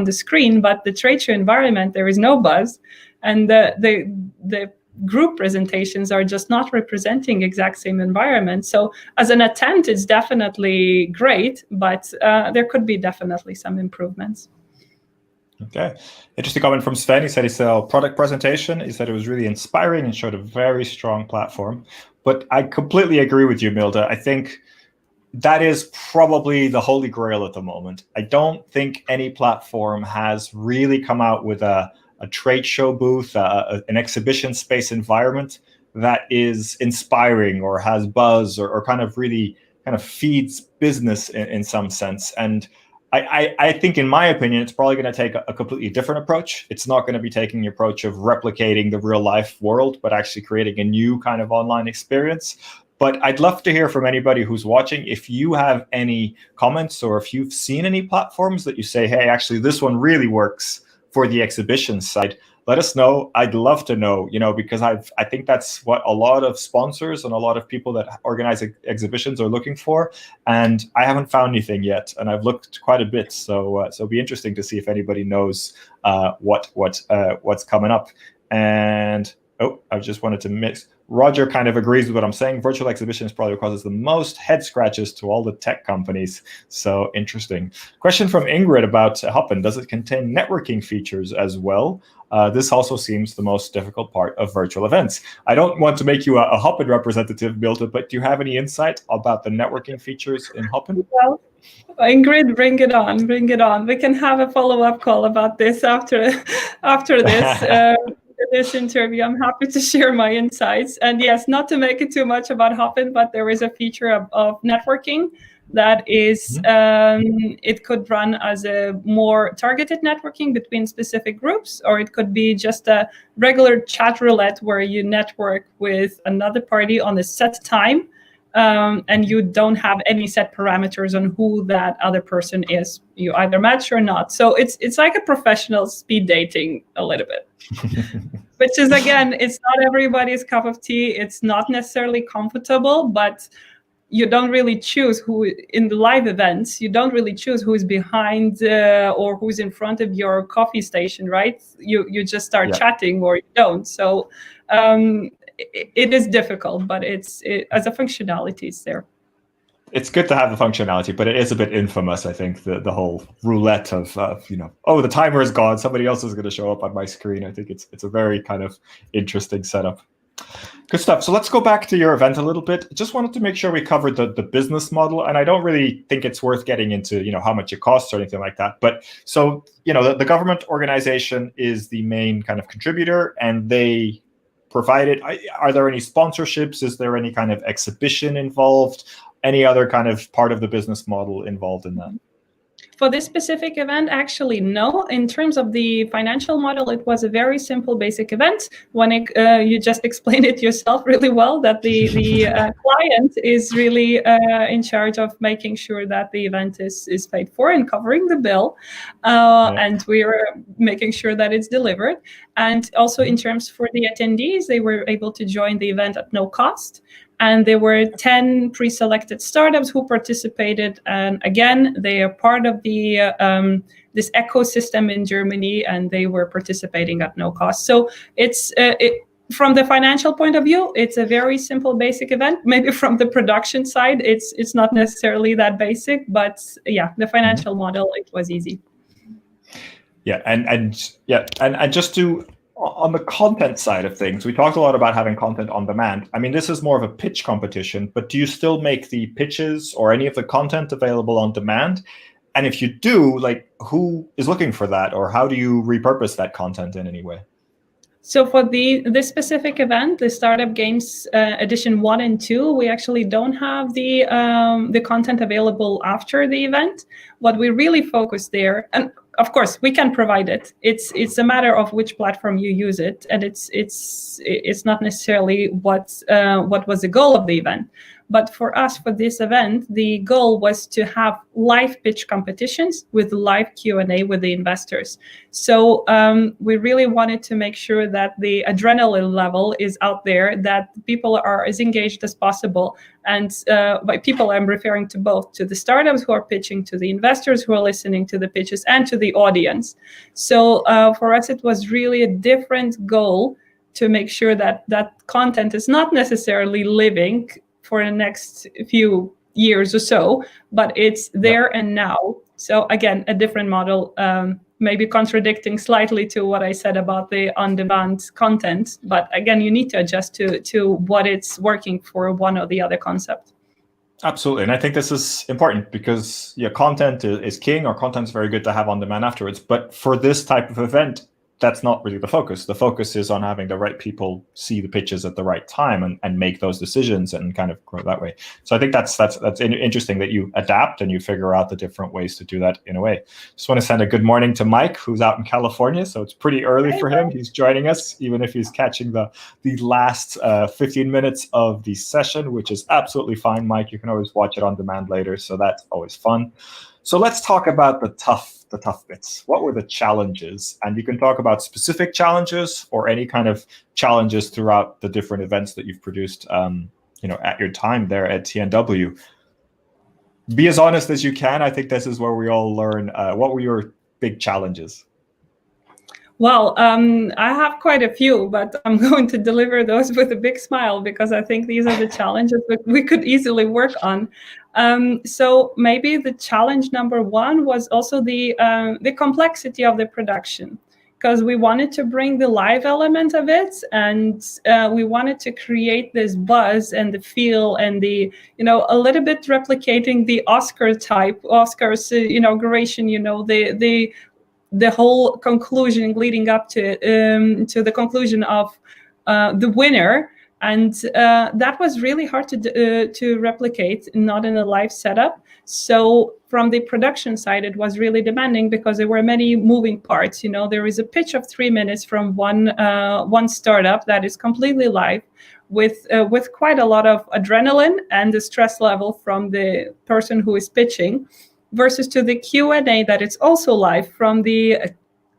the screen, but the trade show environment, there is no buzz, and the group presentations are just not representing exact same environment. So as an attempt, it's definitely great, but there could be definitely some improvements. Okay. Interesting comment from Sven. He said he saw a product presentation. He said it was really inspiring and showed a very strong platform. But I completely agree with you, Milda. I think that is probably the holy grail at the moment. I don't think any platform has really come out with a trade show booth, an exhibition space environment that is inspiring or has buzz or kind of really kind of feeds business in some sense. And I think, in my opinion, it's probably going to take a completely different approach. It's not going to be taking the approach of replicating the real life world, but actually creating a new kind of online experience. But I'd love to hear from anybody who's watching. If you have any comments or if you've seen any platforms that you say, hey, actually, this one really works for the exhibition side, let us know. I'd love to know, because I think that's what a lot of sponsors and a lot of people that organize exhibitions are looking for. And I haven't found anything yet, and I've looked quite a bit. So it'll be interesting to see if anybody knows what's coming up. And I just wanted to mix. Roger kind of agrees with what I'm saying. Virtual exhibitions probably causes the most head scratches to all the tech companies. So interesting. Question from Ingrid about Hoppin. Does it contain networking features as well? This also seems the most difficult part of virtual events. I don't want to make you a Hoppin representative, Milda, but do you have any insight about the networking features in Hoppin? Well, Ingrid, bring it on. Bring it on. We can have a follow-up call about this after this interview. I'm happy to share my insights. And yes, not to make it too much about Hoppin, but there is a feature of networking that is, it could run as a more targeted networking between specific groups, or it could be just a regular chat roulette where you network with another party on a set time, and you don't have any set parameters on who that other person is. You either match or not. So it's like a professional speed dating a little bit. Which is, again, it's not everybody's cup of tea. It's not necessarily comfortable, but you don't really choose who in the live events. You don't really choose who is behind or who's in front of your coffee station, right? You just start chatting, or you don't. So it is difficult, but as a functionality, it's there. It's good to have the functionality, but it is a bit infamous, I think, the whole roulette of the timer is gone, somebody else is going to show up on my screen. I think it's a very kind of interesting setup. Good stuff. So let's go back to your event a little bit. Just wanted to make sure we covered the business model, and I don't really think it's worth getting into how much it costs or anything like that. But so the government organization is the main kind of contributor, and they provide it. Are there any sponsorships? Is there any kind of exhibition involved? Any other kind of part of the business model involved in that? For this specific event, actually, no. In terms of the financial model, it was a very simple, basic event. When you just explained it yourself really well, that the client is really in charge of making sure that the event is paid for and covering the bill, and we're making sure that it's delivered. And also in terms for the attendees, they were able to join the event at no cost. And there were 10 pre-selected startups who participated. And again, they are part of the this ecosystem in Germany, and they were participating at no cost. So it's from the financial point of view, it's a very simple, basic event. Maybe from the production side, it's not necessarily that basic, but yeah, the financial model, it was easy. Yeah, and just to on the content side of things, we talked a lot about having content on demand. I mean, this is more of a pitch competition, but do you still make the pitches or any of the content available on demand? And if you do, like, who is looking for that, or how do you repurpose that content in any way? So for this specific event, the Startup Games Edition 1 and 2, we actually don't have the content available after the event. What we really focus there, and of course we can provide it. It's a matter of which platform you use it, and it's not necessarily what was the goal of the event. But for us, for this event, the goal was to have live pitch competitions with live Q&A with the investors. So we really wanted to make sure that the adrenaline level is out there, that people are as engaged as possible. And by people, I'm referring to both to the startups who are pitching, to the investors who are listening to the pitches, and to the audience. So for us, it was really a different goal to make sure that that content is not necessarily living for the next few years or so, but it's there and now. So again, a different model, maybe contradicting slightly to what I said about the on-demand content. But again, you need to adjust to what it's working for one or the other concept. Absolutely. And I think this is important because content is king, or content is very good to have on demand afterwards. But for this type of event, that's not really the focus. The focus is on having the right people see the pitches at the right time and make those decisions and kind of grow that way. So I think that's interesting that you adapt and you figure out the different ways to do that in a way. Just want to send a good morning to Mike, who's out in California. So it's pretty early for him. He's joining us, even if he's catching the last 15 minutes of the session, which is absolutely fine, Mike. You can always watch it on demand later. So that's always fun. So let's talk about the tough bits. What were the challenges? And you can talk about specific challenges or any kind of challenges throughout the different events that you've produced, at your time there at TMW. Be as honest as you can. I think this is where we all learn. What were your big challenges? Well, I have quite a few, but I'm going to deliver those with a big smile because I think these are the challenges that we could easily work on. So maybe the challenge number one was also the complexity of the production, because we wanted to bring the live element of it, and we wanted to create this buzz and the feel and the, a little bit replicating the Oscars inauguration, the whole conclusion leading up to the conclusion of the winner. And that was really hard to replicate, not in a live setup. So from the production side, it was really demanding because there were many moving parts. There is a pitch of 3 minutes from one startup that is completely live, with quite a lot of adrenaline and the stress level from the person who is pitching, versus to the Q&A that is also live from the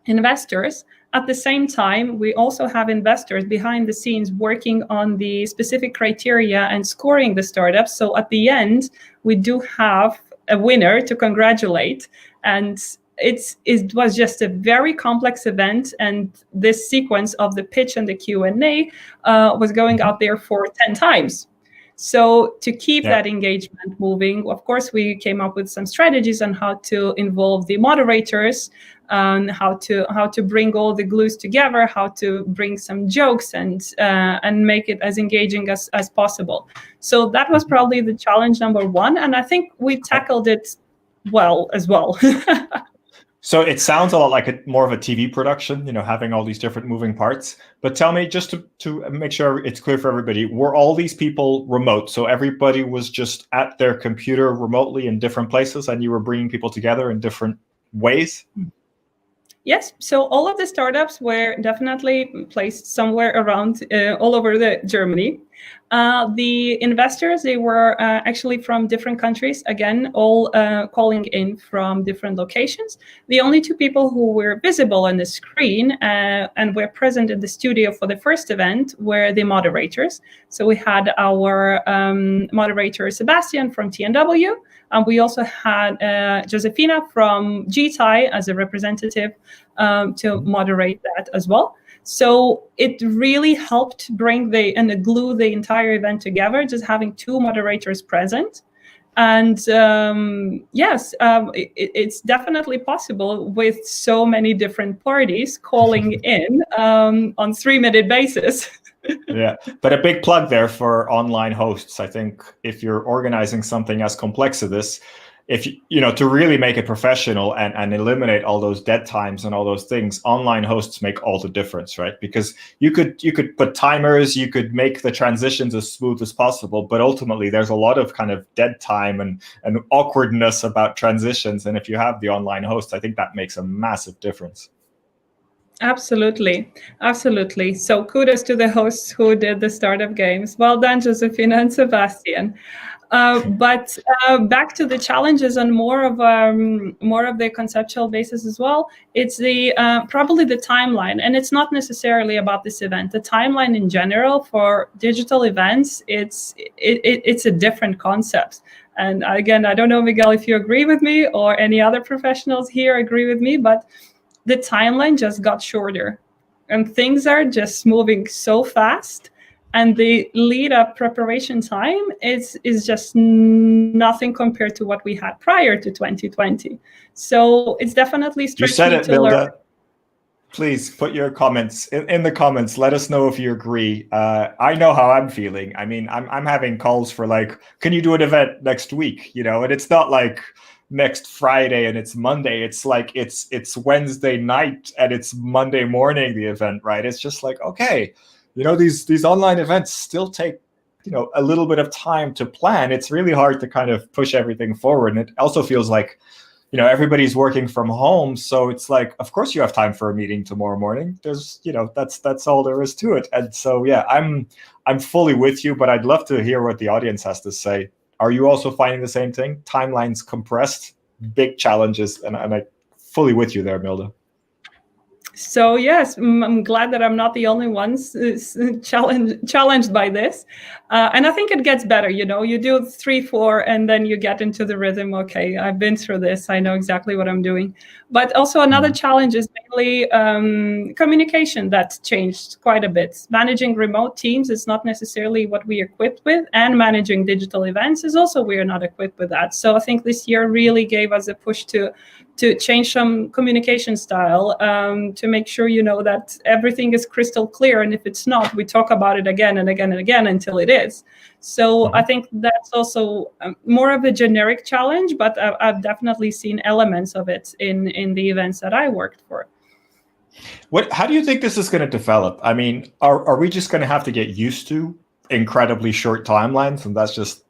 investors. At the same time, we also have investors behind the scenes working on the specific criteria and scoring the startups. So at the end, we do have a winner to congratulate. And it was just a very complex event. And this sequence of the pitch and the Q&A was going out there for 10 times. So to keep that engagement moving, of course, we came up with some strategies on how to involve the moderators, and how to bring all the glues together, how to bring some jokes and make it as engaging as possible. So that was probably the challenge number one, and I think we tackled it well as well. So it sounds a lot like more of a TV production, having all these different moving parts. But tell me, just to make sure it's clear for everybody, were all these people remote? So everybody was just at their computer remotely in different places, and you were bringing people together in different ways? Yes, so all of the startups were definitely placed somewhere around all over Germany. The investors, they were actually from different countries, again, all calling in from different locations. The only two people who were visible on the screen and were present in the studio for the first event were the moderators. So we had our moderator, Sebastian from TMW, and we also had Josefina from GTI as a representative to moderate that as well. So it really helped bring and glue the entire event together, just having two moderators present. And it's definitely possible with so many different parties calling in on 3-minute basis. Yeah, but a big plug there for online hosts. I think if you're organizing something as complex as this, if to really make it professional and eliminate all those dead times and all those things, online hosts make all the difference, right? Because you could put timers, you could make the transitions as smooth as possible, but ultimately there's a lot of kind of dead time and awkwardness about transitions. And if you have the online host, I think that makes a massive difference. Absolutely. So kudos to the hosts who did the startup games. Well done, Josefina and Sebastian. But back to the challenges on more of the conceptual basis as well. It's the probably the timeline, and it's not necessarily about this event. The timeline in general for digital events, it's a different concept. And again, I don't know, Miguel, if you agree with me or any other professionals here agree with me, but the timeline just got shorter, and things are just moving so fast. And the lead-up preparation time is just nothing compared to what we had prior to 2020. So it's definitely stretching. You said it, to Milda. learn. Please put your comments in the comments. Let us know if you agree. I know how I'm feeling. I mean, I'm having calls for like, can you do an event next week? And it's not like next Friday and it's Monday. It's like it's Wednesday night and it's Monday morning, the event, right? It's just like, okay. These online events still take, a little bit of time to plan. It's really hard to kind of push everything forward. And it also feels like, everybody's working from home. So it's like, of course you have time for a meeting tomorrow morning. There's, that's all there is to it. And so, yeah, I'm fully with you, but I'd love to hear what the audience has to say. Are you also finding the same thing? Timelines compressed, big challenges. And I'm fully with you there, Milda. So yes, I'm glad that I'm not the only ones challenged by this. And I think it gets better, you do 3, 4, and then you get into the rhythm. Okay, I've been through this. I know exactly what I'm doing. But also another challenge is mainly communication that changed quite a bit. Managing remote teams is not necessarily what we are equipped with, and managing digital events is also we are not equipped with that. So I think this year really gave us a push to change some communication style, to make sure that everything is crystal clear. And if it's not, we talk about it again and again and again until it is. So I think that's also more of a generic challenge, but I've definitely seen elements of it in the events that I worked for. How do you think this is going to develop? I mean, are we just going to have to get used to incredibly short timelines, and that's just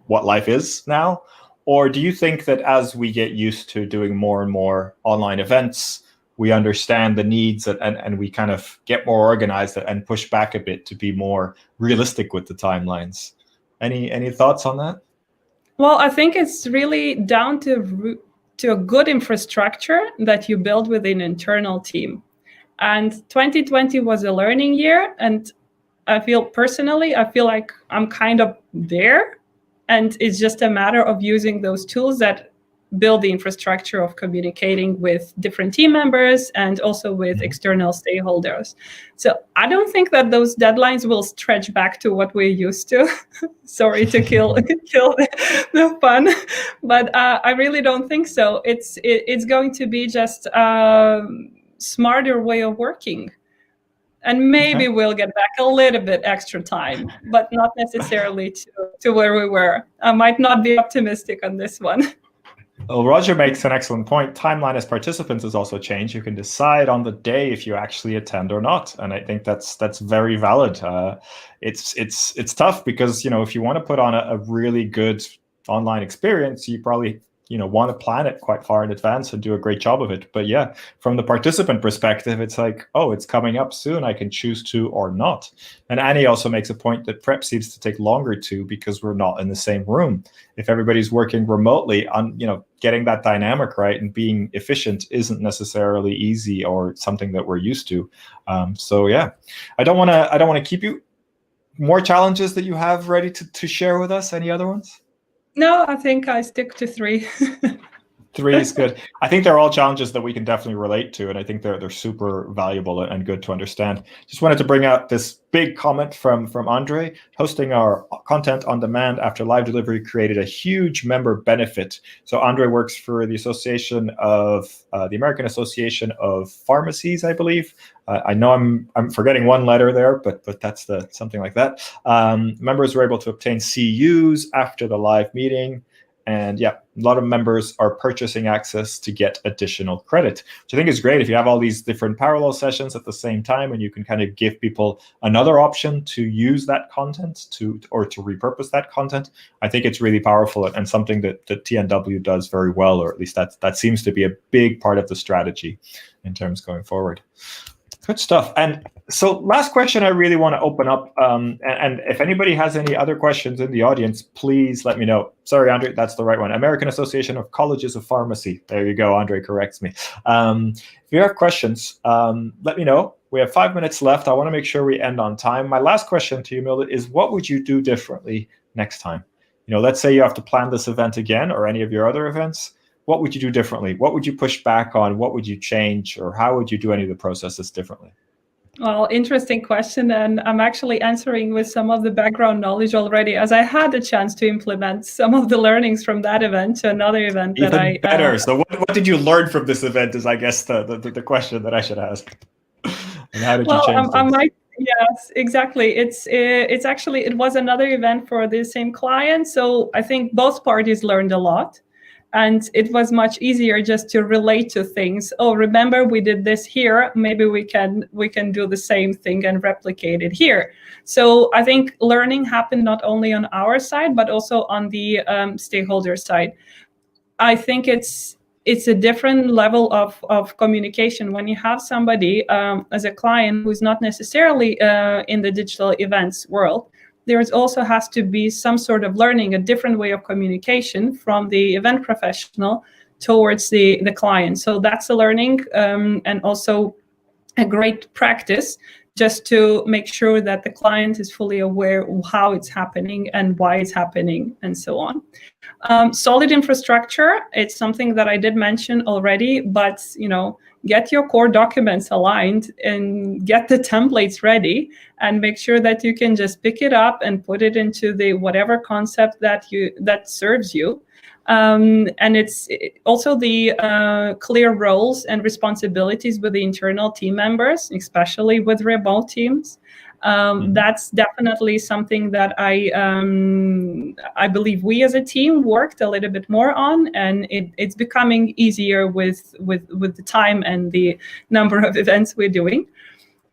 what life is now? Or do you think that as we get used to doing more and more online events, we understand the needs and we kind of get more organized and push back a bit to be more realistic with the timelines? Any thoughts on that? Well, I think it's really down to a good infrastructure that you build with an internal team. And 2020 was a learning year. And I feel like I'm kind of there. And it's just a matter of using those tools that build the infrastructure of communicating with different team members and also with external stakeholders. So I don't think that those deadlines will stretch back to what we're used to. Sorry to kill the fun, but I really don't think so. It's going to be just a smarter way of working. And maybe we'll get back a little bit extra time, but not necessarily to where we were. I might not be optimistic on this one. Well, Roger makes an excellent point. Timeline as participants has also changed. You can decide on the day if you actually attend or not, and I think that's very valid. It's tough because if you want to put on a really good online experience, you probably want to plan it quite far in advance and do a great job of it. But yeah, from the participant perspective, it's like, oh, it's coming up soon, I can choose to or not. And Annie also makes a point that prep seems to take longer too, because we're not in the same room. If everybody's working remotely, on getting that dynamic right and being efficient isn't necessarily easy or something that we're used to. So yeah, I don't want to keep you. More challenges that you have ready to share with us? Any other ones? No, I think I stick to 3. 3 is good. I think they're all challenges that we can definitely relate to, and I think they're super valuable and good to understand. Just wanted to bring out this big comment from Andre. Hosting our content on demand after live delivery created a huge member benefit. So Andre works for the Association of the American Association of Pharmacies, I believe. I know I'm forgetting one letter there, but that's something like that. Members were able to obtain CUs after the live meeting. And yeah, a lot of members are purchasing access to get additional credit, which I think is great. If you have all these different parallel sessions at the same time, and you can kind of give people another option to use that content or to repurpose that content, I think it's really powerful and something that TMW does very well, or at least that seems to be a big part of the strategy in terms going forward. Good stuff. And so last question I really want to open up, and if anybody has any other questions in the audience, please let me know. Sorry, Andre, that's the right one. American Association of Colleges of Pharmacy. There you go, Andre corrects me. If you have questions, let me know. We have 5 minutes left. I want to make sure we end on time. My last question to you, Milda, is what would you do differently next time? Let's say you have to plan this event again or any of your other events. What would you do differently? What would you push back on? What would you change? Or how would you do any of the processes differently? Well, interesting question. And I'm actually answering with some of the background knowledge already, as I had a chance to implement some of the learnings from that event to another event. Even better. So what did you learn from this event is, I guess, the question that I should ask. And how did you change things? Yes, exactly. It's actually, it was another event for the same client. So I think both parties learned a lot. And it was much easier just to relate to things. Oh, remember we did this here. Maybe we can do the same thing and replicate it here. So I think learning happened not only on our side, but also on the stakeholder side. I think it's a different level of communication when you have somebody as a client who's not necessarily in the digital events world. There also has to be some sort of learning, a different way of communication from the event professional towards the client. So that's a learning and also a great practice, just to make sure that the client is fully aware of how it's happening and why it's happening and so on. Solid infrastructure, it's something that I did mention already, but get your core documents aligned and get the templates ready and make sure that you can just pick it up and put it into the whatever concept that serves you. And it's also the clear roles and responsibilities with the internal team members, especially with remote teams. That's definitely something that I believe we as a team worked a little bit more on, and it's becoming easier with the time and the number of events we're doing.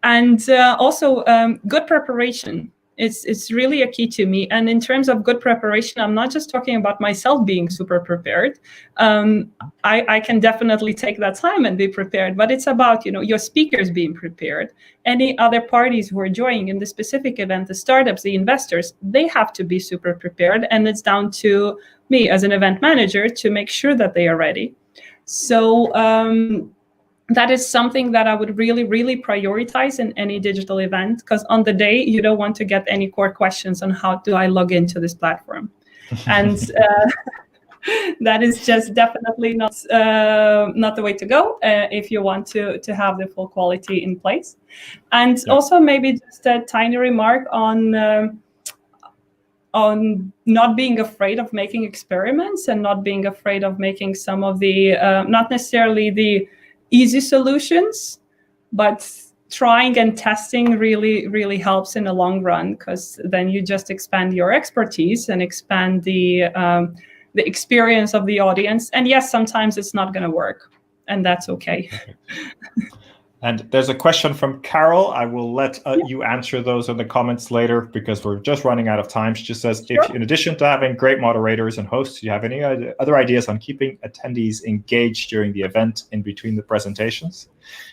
And also good preparation. It's really a key to me. And in terms of good preparation, I'm not just talking about myself being super prepared. I can definitely take that time and be prepared, but it's about your speakers being prepared. Any other parties who are joining in the specific event, the startups, the investors, they have to be super prepared. And it's down to me as an event manager to make sure that they are ready. So that is something that I would really, really prioritize in any digital event, because on the day, you don't want to get any core questions on how do I log into this platform. And that is just definitely not the way to go if you want to have the full quality in place. And also maybe just a tiny remark on not being afraid of making experiments and not being afraid of making some of the, not necessarily the easy solutions, but trying and testing really, really helps in the long run, because then you just expand your expertise and expand the experience of the audience. And yes, sometimes it's not going to work, and that's okay. And there's a question from Carol. I will let you answer those in the comments later because we're just running out of time. She just says, if in addition to having great moderators and hosts, you have any other ideas on keeping attendees engaged during the event in between the presentations?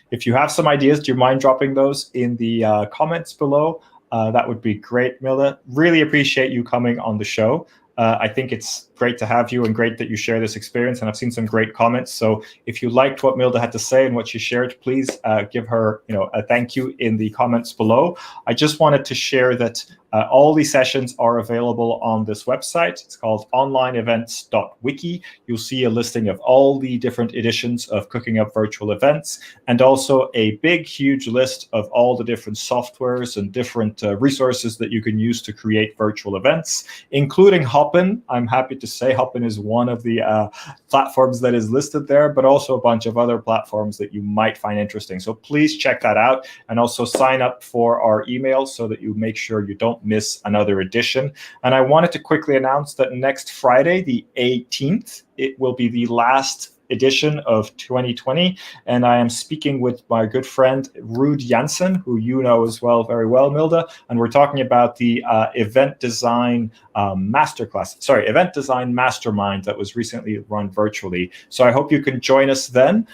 If you have some ideas, do you mind dropping those in the comments below? That would be great, Milda. Really appreciate you coming on the show. I think it's great to have you and great that you share this experience. And I've seen some great comments. So if you liked what Milda had to say and what she shared, please give her a thank you in the comments below. I just wanted to share that all these sessions are available on this website. It's called onlineevents.wiki. You'll see a listing of all the different editions of Cooking Up Virtual Events, and also a big, huge list of all the different softwares and different resources that you can use to create virtual events, including Hoppin. I'm happy to say Hoppin is one of the platforms that is listed there, but also a bunch of other platforms that you might find interesting. So please check that out, and also sign up for our email so that you make sure you don't miss another edition. And I wanted to quickly announce that next Friday, the 18th, it will be the last edition of 2020, and I am speaking with my good friend Ruud Janssen, who you know as well very well, Milda, and we're talking about the event design event design mastermind that was recently run virtually. So I hope you can join us then.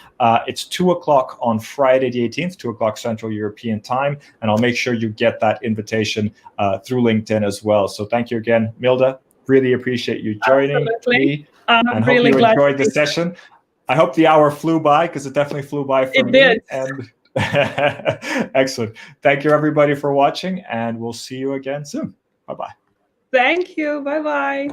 It's 2 o'clock on Friday the 18th, 2 o'clock Central European time, and I'll make sure you get that invitation through LinkedIn as well. So thank you again, Milda. Really appreciate you joining me, and hope you enjoyed the session. I hope the hour flew by, because it definitely flew by for me. It did. And excellent. Thank you, everybody, for watching, and we'll see you again soon. Bye-bye. Thank you. Bye-bye.